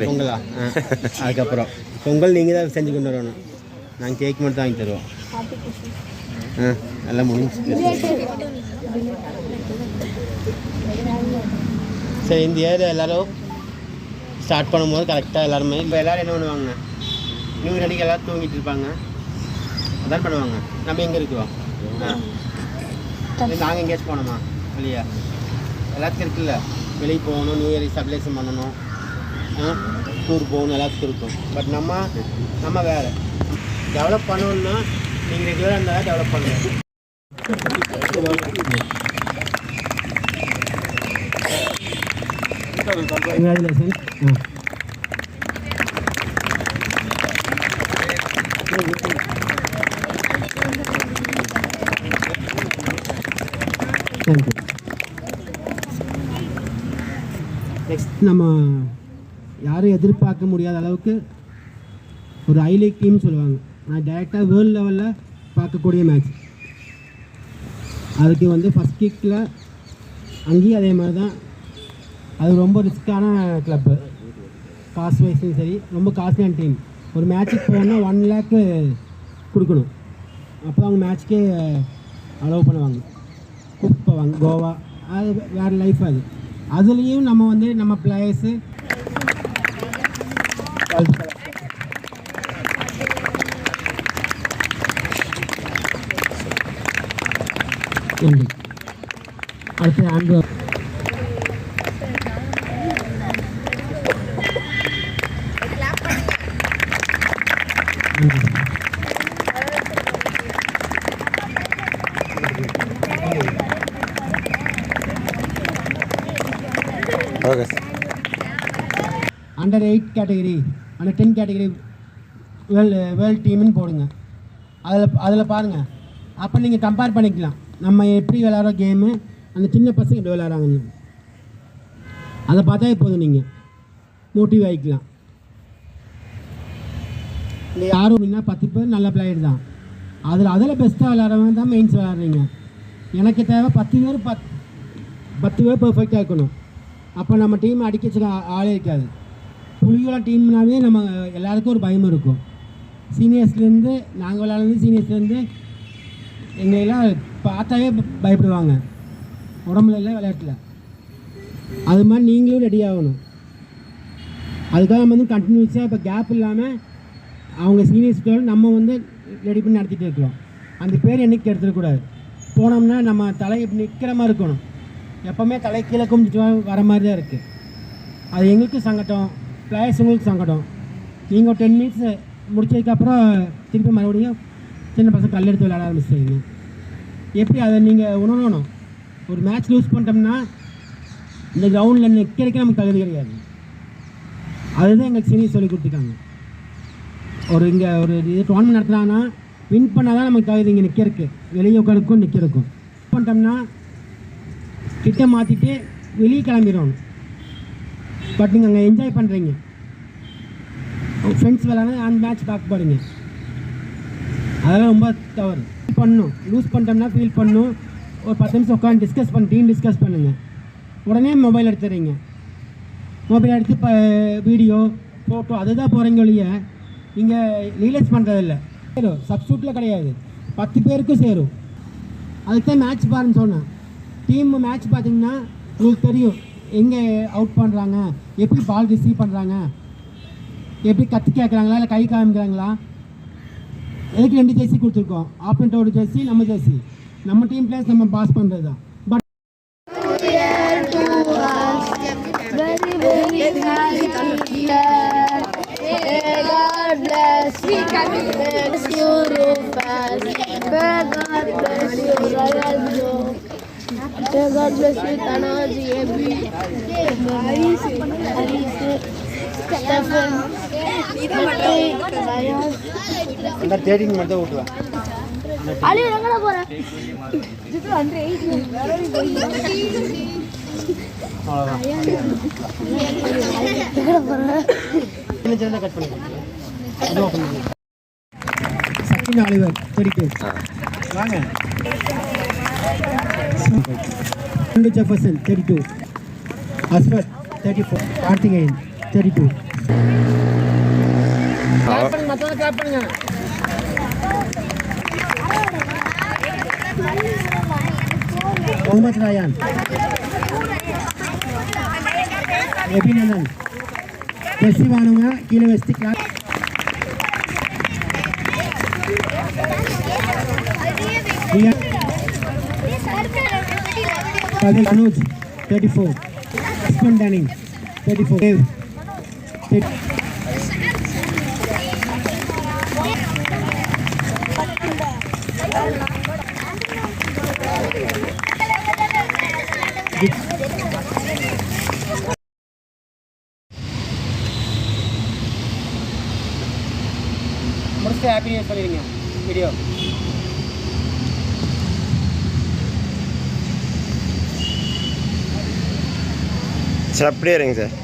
பொங்கலா? அதுக்கப்புறம் பொங்கல் நீங்கள் தான் செஞ்சு கொண்டு வரணும். நாங்கள் கேக் மட்டும் வாங்கி தருவோம். நல்லா முடிஞ்சு. சரி, இந்த இயர் எல்லோரும் ஸ்டார்ட் பண்ணும்போது கரெக்டாக எல்லாருமே இப்போ எல்லோரும் என்ன பண்ணுவாங்க, நியூ ரெடிக்கு எல்லோரும் தூங்கிட்டு இருப்பாங்க. அதான் பண்ணுவாங்க. நம்ம எங்கே இருக்கிறோம்? நாங்கள் எங்கேயாச்சும் போனோமா வெளியே? எல்லாத்துக்கும் இருக்குல்ல, வெளியே போகணும், நியூ இயர் செலிப்ரேஷன் பண்ணணும், டூர் போகணும், எல்லாத்துக்கும் இருக்கும். பட் நம்ம வேறு டெவலப் பண்ணணுன்னா நீங்கள் ரெகுலராக இருந்தால் டெவலப் பண்ணணும். Congratulations. Thank you. நெக்ஸ்ட் நம்ம யாரும் எதிர்பார்க்க முடியாத அளவுக்கு ஒரு ஐ லீக் டீம் சொல்லுவாங்க. நான் டைரெக்டாக வேர்ல்டு லெவலில் பார்க்கக்கூடிய மேட்ச். அதுக்கு வந்து ஃபஸ்ட் கிக்கில் அங்கேயும் அதே மாதிரி தான். அது ரொம்ப ரிஸ்க்கான கிளப்பு, காஸ்ட் வைஸும் சரி, ரொம்ப காஸ்ட்லியான டீம். ஒரு மேட்ச்சுக்கு போனால் 1 lakh கொடுக்கணும். அப்போ அவங்க மேட்ச்க்கே அலோவ் பண்ணுவாங்க. கூப்பிட்டு போவாங்க கோவா. அது வேறு லைஃப். அதுலேயும் நம்ம வந்து நம்ம பிளேயர்ஸு அடுத்து ஆண்ட்ரோ Under 8 category, Under 10 category world டீம்னு போடுங்க. அதில் பாருங்கள். அப்போ நீங்கள் கம்பேர் பண்ணிக்கலாம், நம்ம எப்படி விளையாடுற கேமு, அந்த சின்ன பசங்க எப்படி விளையாடுறாங்கன்னு. அதை பார்த்தா இப்போது நீங்கள் மோட்டிவ் ஆகிக்கலாம். இல்லை யாரும் அப்படின்னா 10 பேர் நல்ல பிளேயர் தான். அதில் பெஸ்ட்டாக விளையாடுறவங்க தான் மெயின்ஸ் விளையாடுறீங்க. எனக்கு தேவை 10 பேர் பர்ஃபெக்டாக இருக்கணும். அப்போ நம்ம டீம் அடிக்க ஆளே இருக்காது. புலியோட டீம்னாவே நம்ம எல்லாருக்கும் ஒரு பயம் இருக்கும். சீனியர்ஸ்லேருந்து நாங்கள் விளையாடுறது, சீனியர்ஸ்லேருந்து எங்களெல்லாம் பார்த்தாவே பயப்படுவாங்க உடம்புல இல்லை, விளையாட்டில். அது மாதிரி நீங்களும் ரெடி ஆகணும். அதுக்காக நம்ம வந்து கண்டினியூஸாக இப்போ கேப் இல்லாமல் அவங்க சீனியர்ஸ்க்கு நம்ம வந்து ரெடி பண்ணி நடத்திட்டு இருக்கிறோம். அந்த பேர் என்றைக்கு எடுத்துடக்கூடாது. போனோம்னா நம்ம தலை நிற்கிற மாதிரி இருக்கணும். எப்போவுமே தலை கீழே கும்பிட்டு வர மாதிரி தான் இருக்குது. அது எங்களுக்கும் சங்கடம், பிளேயர்ஸ் உங்களுக்கு சங்கடம். நீங்கள் ஒரு 10 minutes முடிச்சதுக்கப்புறம் திருப்பி மறுபடியும் சின்ன பசங்க கல் எடுத்து விளையாட ஆரம்பிச்சிங்க. எப்படி அதை நீங்கள் உணரணும்? ஒரு மேட்ச் லூஸ் பண்ணிட்டோம்னா இந்த கிரவுண்டில் நிற்கிறதுக்கு நமக்கு தகுதி கிடையாது. அதுதான் எங்களுக்கு சீனியர் சொல்லி கொடுத்துருக்காங்க. இங்கே ஒரு இது டோர்னமெண்ட் நடத்துனாங்கன்னா வின் பண்ணால் தான் நமக்கு தகுதி இங்கே நிற்கிறதுக்கு, வெளியே உட்காருக்கும் நிற்கிறதுக்கும். பண்ணிட்டோம்னா கிட்ட மாற்றிட்டு வெளியே கிளம்பிடணும். பட் நீங்கள் அங்கே என்ஜாய் பண்ணுறீங்க, ஃப்ரெண்ட்ஸ் விளாட அந்த மேட்ச் பார்க்க போகிறீங்க. அதெல்லாம் ரொம்ப தவறு. பண்ணணும், லூஸ் பண்ணிட்டோம்னா ஃபீல் பண்ணணும். ஒரு 10 நிமிஷம் உட்காந்து டீம் டிஸ்கஸ் பண்ணுங்கள். உடனே மொபைல் எடுத்துறீங்க. மொபைல் எடுத்து இப்போ வீடியோ ஃபோட்டோ அதுதான் போகிறீங்க ஒழிய இங்கே ரியலைஸ் பண்ணுறதில்ல. சேரும் சப்ஸ்டியூட்டில் கிடையாது, 10 பேருக்கும் சேரும். அதுக்கு தான் மேட்ச் பாருன்னு சொன்னேன். டீம் மேட்ச் பார்த்தீங்கன்னா உங்களுக்கு தெரியும் எங்கே அவுட் பண்ணுறாங்க, எப்படி பால் ரிசீவ் பண்ணுறாங்க, எப்படி கற்று கேட்குறாங்களா இல்லை கை காமிக்கிறாங்களா. எதுக்கு 2 ஜெர்சி கொடுத்துருக்கோம், ஆப்போனன்ட்டோட ஜெர்சி நம்ம ஜெர்சி. நம்ம டீம் பிளேயர்ஸ் நம்ம பாஸ் பண்ணுறது தான். But God bless you. God bless you, Tanaji, Abby, Stephen, under 13 மட்டும் ஓட்டுவா. அலி எங்கடா போற? இது under 8 அவ்வளவுதான். எங்கடா போற? என்ன ஜெனரேட் கட் பண்ணிடுங்க. அது ஓபன் பண்ணுங்க. சக்கின் ஆலிவர் 32 வாங்க. ஜெஃபர்சன் 32, அஸ்வத் 34, கார்த்திகேயன் 32. கிளாப் பண்ணுங்க, மற்றவங்க கிளாப் பண்ணுங்க. முகமது ராயான், அபிநந்தன், ஜெசிவானுங்க கீழே வச்சு clap. Anuj 34, Aspen Danning 34, Dave 30. முடிச்சு ஹாப்பி நியூஸ் சொல்லிடுங்க வீடியோ. சார் அப்படியே இருங்க சார்.